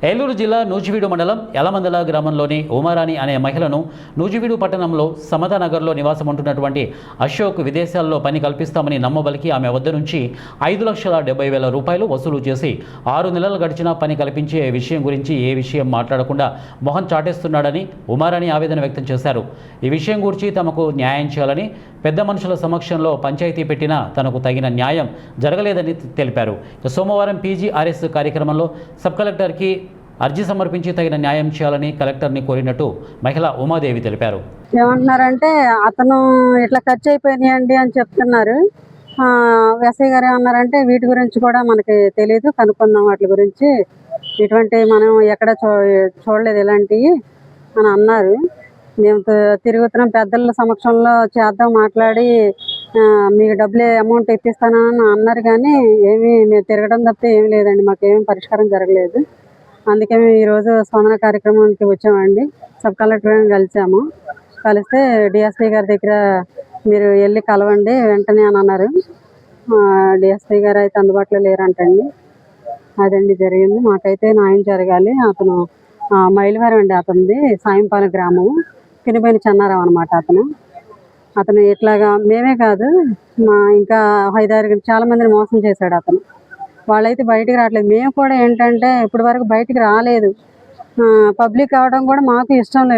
ఏలూరు జిల్లా నూజివీడు మండలం యలమందల గ్రామంలోని ఉమారాణి అనే మహిళను నూజివీడు పట్టణంలో సమతానగర్లో నివాసం ఉంటున్నటువంటి అశోక్ విదేశాల్లో పని కల్పిస్తామని నమ్మబలికి ఆమె వద్ద నుంచి 5,70,000 రూపాయలు వసూలు చేసి 6 నెలలు గడిచినా పని కల్పించే విషయం గురించి ఏ విషయం మాట్లాడకుండా మొహం చాటేస్తున్నాడని ఉమారాణి ఆవేదన వ్యక్తం చేశారు. ఈ విషయం గురించి తమకు న్యాయం చేయాలని పెద్ద మనుషుల సమక్షంలో పంచాయతీ పెట్టినా తనకు తగిన న్యాయం జరగలేదని తెలిపారు. సోమవారం PGRS కార్యక్రమంలో సబ్ కలెక్టర్కి అర్జీ సమర్పించి తగిన న్యాయం చేయాలని కలెక్టర్ని కోరినట్టు మహిళ ఉమాదేవి తెలిపారు. ఏమంటున్నారంటే అతను ఇట్లా ఖర్చు అయిపోయినాయండి అని చెప్తున్నారు. ఎస్ఐ గారు ఏమన్నారంటే వీటి గురించి కూడా మనకి తెలియదు, కనుక్కుందాం వాటి గురించి, ఇటువంటి మనం ఎక్కడ చూడలేదు ఇలాంటివి అని అన్నారు. మేము తిరుగుతున్నాం, పెద్దల సమక్షంలో చేద్దాం మాట్లాడి మీకు డబ్బులు అమౌంట్ ఇప్పిస్తానని అన్నారు, కానీ ఏమీ మేము తిరగడం తప్పితే ఏమీ లేదండి, మాకేమీ పరిష్కారం జరగలేదు. అందుకే మేము ఈరోజు స్పందన కార్యక్రమానికి వచ్చామండి. సబ్ కలెక్టర్ కలిసాము. కలిస్తే DSP గారి దగ్గర మీరు వెళ్ళి కలవండి వెంటనే అని అన్నారు. DSP గారు అయితే అందుబాటులో లేరంటండి. అదండి జరిగింది. మాకైతే న్యాయం జరగాలి. అతను మైలవరం అండి, అతనిది సాయంపాలెం గ్రామం, పినిపోయిన చెన్నారావు అనమాట. అతను ఇట్లాగా మేమే కాదు, ఇంకా 5-6 చాలా మందిని మోసం చేశాడు అతను. వాళ్ళైతే బయటికి రావట్లేదు. మేము కూడా ఏంటంటే ఇప్పటి వరకు బయటికి రాలేదు. పబ్లిక్ అవడం కూడా మాకు ఇష్టం లేదు.